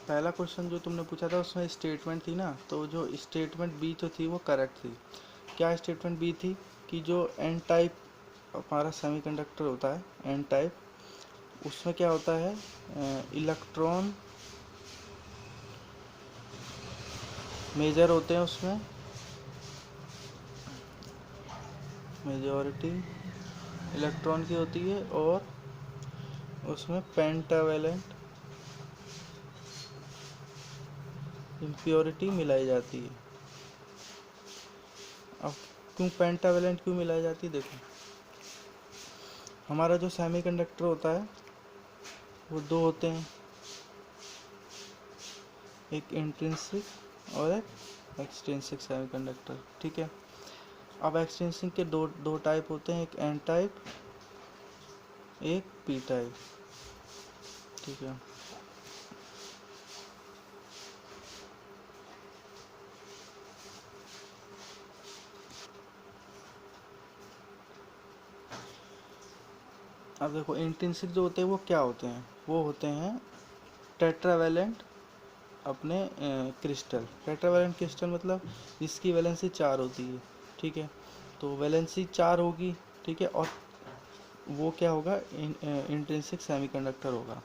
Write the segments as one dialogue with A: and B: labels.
A: पहला क्वेश्चन जो तुमने पूछा था उसमें स्टेटमेंट थी ना, तो जो स्टेटमेंट बी जो थी वो करेक्ट थी। क्या स्टेटमेंट बी थी कि जो एन टाइप हमारा सेमीकंडक्टर होता है, एन टाइप, उसमें क्या होता है, इलेक्ट्रॉन मेजर होते हैं, उसमें मेजॉरिटी इलेक्ट्रॉन की होती है और उसमें पेंटावेलेंट इम्प्योरिटी मिलाई जाती है। अब क्यों पेंटावेलेंट क्यों मिलाई जाती है, देखो हमारा जो सेमीकंडक्टर होता है वो दो होते हैं, एक इंट्रिंसिक और एक एक्सट्रिंसिक सेमीकंडक्टर, ठीक है। अब एक्सट्रिंसिक के दो टाइप होते हैं, एक एन टाइप एक पी टाइप, ठीक है। अब देखो इंट्रिंसिक जो होते हैं वो क्या होते हैं, वो होते हैं टेट्रावेलेंट अपने क्रिस्टल। टेट्रावेलेंट क्रिस्टल मतलब जिसकी वैलेंसी 4 होती है, ठीक है। तो वैलेंसी 4 होगी, ठीक है, और वो क्या होगा, इंट्रिंसिक सेमीकंडक्टर होगा,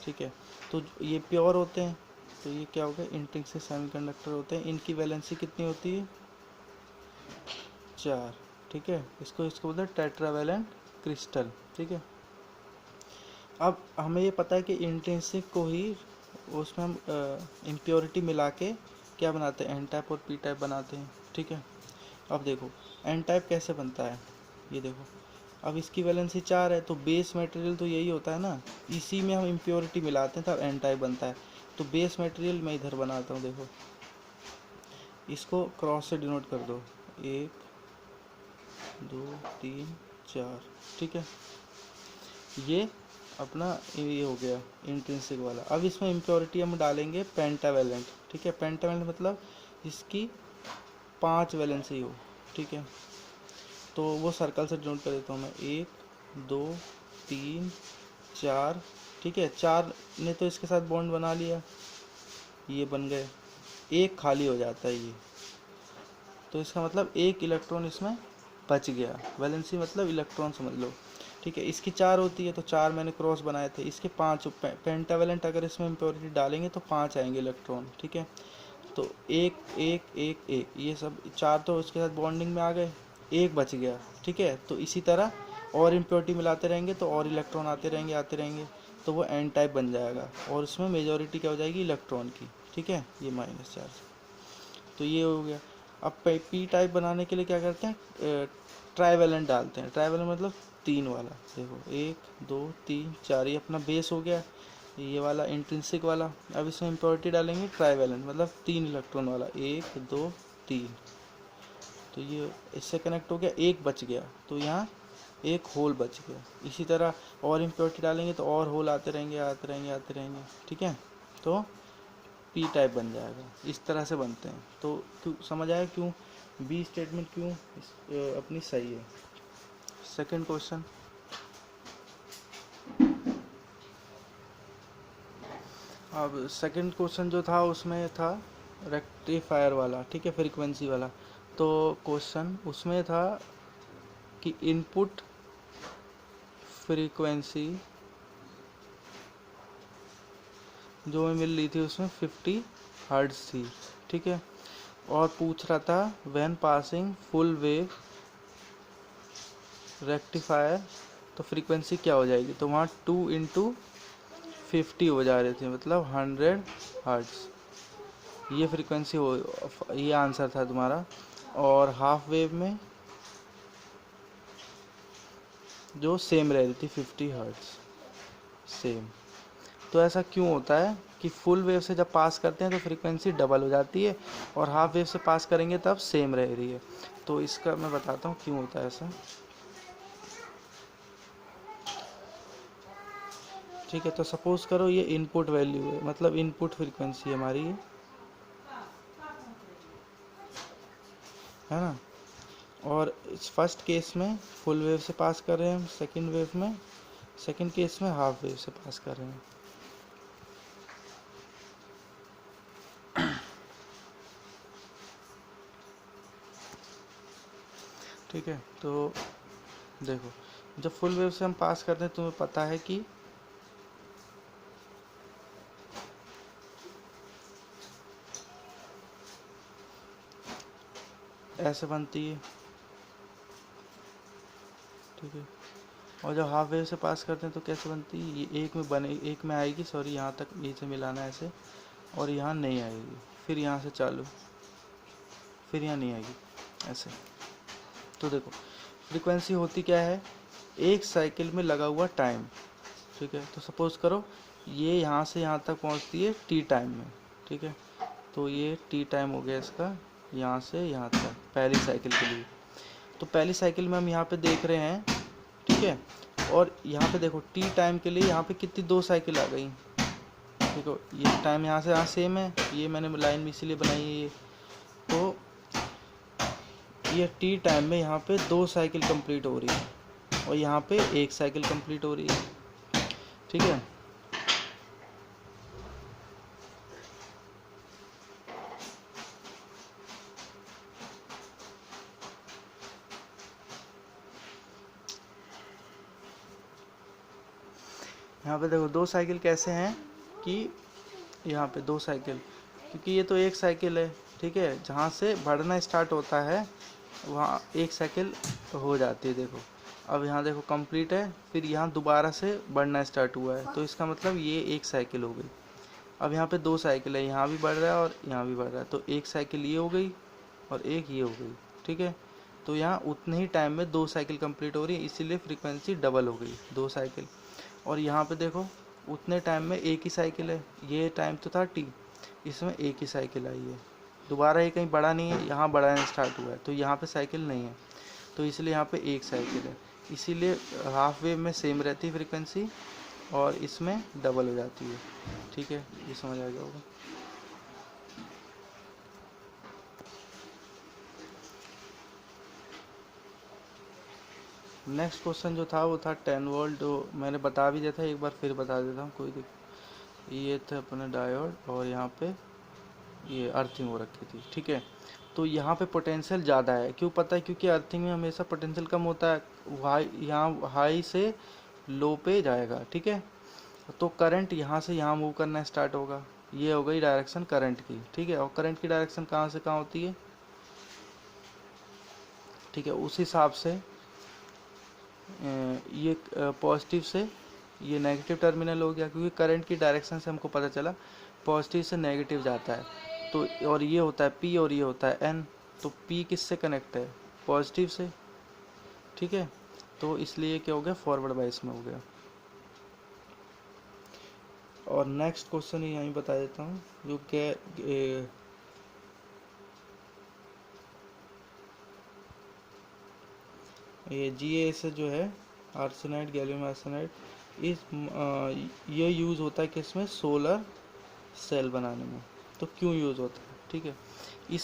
A: ठीक है। तो ये प्योर होते हैं, तो ये क्या होगा, इंट्रिंसिक सेमीकंडक्टर होते हैं। इनकी वैलेंसी कितनी होती है, 4, ठीक है। इसको इसको बोलते हैं टेट्रावेलेंट क्रिस्टल, ठीक है। अब हमें ये पता है कि इंट्रिंसिक को ही उसमें हम इम्प्योरिटी मिला के क्या बनाते हैं, एन टाइप और पी टाइप बनाते हैं, ठीक है। अब देखो एन टाइप कैसे बनता है, ये देखो, अब इसकी वैलेंसी 4 है, तो बेस मटेरियल तो यही होता है ना, इसी में हम इम्प्योरिटी मिलाते हैं तब एन टाइप बनता है। तो बेस मटेरियल मैं इधर बनाता हूँ, देखो इसको क्रॉस से डिनोट कर दो, 1 2 3 4, ठीक है। ये अपना ये हो गया इंट्रिंसिक वाला। अब इसमें इम्प्योरिटी हम डालेंगे पेंटावेलेंट, ठीक है। पेंटावेलेंट मतलब इसकी 5 वैलेंसी हो, ठीक है। तो वो सर्कल से डिनोट कर देता हूँ मैं, 1 2 3 4, ठीक है। 4 ने तो इसके साथ बॉन्ड बना लिया, ये बन गए, एक खाली हो जाता है ये, तो इसका मतलब एक इलेक्ट्रॉन इसमें बच गया। वैलेंसी मतलब इलेक्ट्रॉन समझ लो, ठीक है। इसकी 4 होती है तो 4 मैंने क्रॉस बनाए थे, इसके 5 पेंटावेलेंट अगर इसमें इम्प्योरिटी डालेंगे तो 5 आएंगे इलेक्ट्रॉन, ठीक है। तो एक एक एक एक, ये सब 4 तो इसके साथ बॉन्डिंग में आ गए, एक बच गया, ठीक है। तो इसी तरह और इम्प्योरिटी मिलाते रहेंगे तो और इलेक्ट्रॉन आते रहेंगे आते रहेंगे, तो वो एन टाइप बन जाएगा और उसमें मेजॉरिटी क्या हो जाएगी, इलेक्ट्रॉन की, ठीक है, ये -4। तो ये हो गया। अब पी टाइप बनाने के लिए क्या करते हैं, ट्राइवेलेंट डालते हैं। ट्राइवेलेंट मतलब 3 वाला, देखो 1 2 3 4, ये अपना बेस हो गया, ये वाला इंट्रिंसिक वाला। अब इसमें इम्प्योरिटी डालेंगे ट्राइवेलेंट मतलब 3 इलेक्ट्रॉन वाला, 1 2 3, तो ये इससे कनेक्ट हो गया, एक बच गया, तो यहाँ एक होल बच गया। इसी तरह और इम्प्योरिटी डालेंगे तो और होल आते रहेंगे आते रहेंगे आते रहेंगे, ठीक है। तो पी टाइप बन जाएगा, इस तरह से बनते हैं। तो क्यों समझ आया क्यों बी स्टेटमेंट क्यों अपनी सही है। सेकंड क्वेश्चन, अब सेकंड क्वेश्चन जो था उसमें था रेक्टिफायर वाला, ठीक है, फ्रीक्वेंसी वाला। तो क्वेश्चन उसमें था कि इनपुट फ्रीक्वेंसी जो हमें मिल रही थी उसमें 50 हर्ट्ज थी, ठीक है। और पूछ रहा था when passing full wave rectifier तो फ्रीक्वेंसी क्या हो जाएगी, तो वहाँ 2 × 50 हो जा रहे थे, मतलब 100 हर्ट्ज ये फ्रीक्वेंसी हो, ये आंसर था तुम्हारा। और हाफ वेव में जो सेम रह रही थी 50 हर्ट्ज सेम। तो ऐसा क्यों होता है कि फुल वेव से जब पास करते हैं तो फ्रीक्वेंसी डबल हो जाती है और हाफ वेव से पास करेंगे तब सेम रह रही है। तो इसका मैं बताता हूँ क्यों होता है ऐसा, ठीक है। तो सपोज करो ये इनपुट वैल्यू है, मतलब इनपुट फ्रीक्वेंसी हमारी है ना। और इस फर्स्ट केस में फुल वेव से पास कर रहे हैं हम, सेकंड वेव में, सेकंड केस में हाफ वेव से पास कर रहे हैं। ठीक है। तो देखो, जब फुल वेव से हम पास करते हैं तुम्हें पता है कि ऐसे बनती है, ठीक है। और जब हाफ वेव से पास करते हैं तो कैसे बनती है, ये एक में आएगी, सॉरी यहाँ तक ये से मिलाना है ऐसे, और यहाँ नहीं आएगी, फिर यहाँ से चालू, फिर यहाँ नहीं आएगी, ऐसे। तो देखो फ्रीक्वेंसी होती क्या है, एक साइकिल में लगा हुआ टाइम, ठीक है। तो सपोज करो ये यहाँ से यहाँ तक पहुँचती है टी टाइम में, ठीक है। तो ये टी टाइम हो गया इसका, यहाँ से यहाँ तक पहली साइकिल के लिए। तो पहली साइकिल में हम यहाँ पे देख रहे हैं, ठीक है। और यहाँ पे देखो टी टाइम के लिए यहाँ पे कितनी 2 साइकिल आ गई, देखो ये टाइम यहाँ से यहाँ सेम है, ये मैंने लाइन भी इसीलिए बनाई है ये। तो ये टी टाइम में यहाँ पे 2 साइकिल कंप्लीट हो रही है और यहाँ पे 1 साइकिल कंप्लीट हो रही है, ठीक है। यहाँ पे देखो 2 साइकिल कैसे हैं कि यहाँ पे 2 साइकिल, क्योंकि ये तो 1 साइकिल है, ठीक है। जहाँ से बढ़ना स्टार्ट होता है वहाँ 1 साइकिल हो जाती है, देखो अब यहाँ देखो कंप्लीट है, फिर यहाँ दोबारा से बढ़ना स्टार्ट हुआ है, तो इसका मतलब ये 1 साइकिल हो गई। अब यहाँ पे 2 साइकिल है, यहाँ भी बढ़ रहा है और यहाँ भी बढ़ रहा है, तो 1 साइकिल ये हो गई और एक ये हो गई, ठीक है। तो यहाँ उतने ही टाइम में 2 साइकिल कंप्लीट हो रही है, इसीलिए फ्रीक्वेंसी डबल हो गई, 2 साइकिल। और यहाँ पे देखो उतने टाइम में एक ही साइकिल है, ये टाइम तो था टी, इसमें एक ही साइकिल आई है, दोबारा ये कहीं बढ़ा नहीं है, यहाँ बढ़ाना स्टार्ट हुआ है, तो यहाँ पे साइकिल नहीं है, तो इसलिए यहाँ पे 1 साइकिल है। इसीलिए हाफ वेव में सेम रहती है फ्रीक्वेंसी और इसमें डबल हो जाती है, ठीक है। ये समझ आ गया होगा। नेक्स्ट क्वेश्चन जो था वो था 10 वोल्ट, जो मैंने बता भी दिया था, एक बार फिर बता देता हूँ, कोई ये थे अपने डायोड और यहाँ पे ये अर्थिंग हो रखी थी, ठीक है। तो यहाँ पे पोटेंशियल ज़्यादा है, क्यों पता है, क्योंकि अर्थिंग में हमेशा पोटेंशियल कम होता है, यहाँ हाई से लो पे जाएगा, ठीक है। तो करंट यहाँ से यहाँ मूव करना स्टार्ट होगा, ये हो गई डायरेक्शन करंट की, ठीक है। और करंट की डायरेक्शन कहाँ से कहाँ होती है, ठीक है। उस हिसाब से ये पॉजिटिव से ये नेगेटिव टर्मिनल हो गया, क्योंकि करंट की डायरेक्शन से हमको पता चला पॉजिटिव से नेगेटिव जाता है, तो और ये होता है पी और ये होता है एन, तो पी किससे कनेक्ट है, पॉजिटिव से, ठीक है। तो इसलिए क्या हो गया, फॉरवर्ड बाइस में हो गया। और नेक्स्ट क्वेश्चन यहीं बता देता हूँ, जो क्या ये जी से जो है आर्सेनाइड गैलियम आर्सेनाइड, ये यूज़ होता है किसमें, सोलर सेल बनाने में। तो क्यों यूज़ होता है, ठीक है।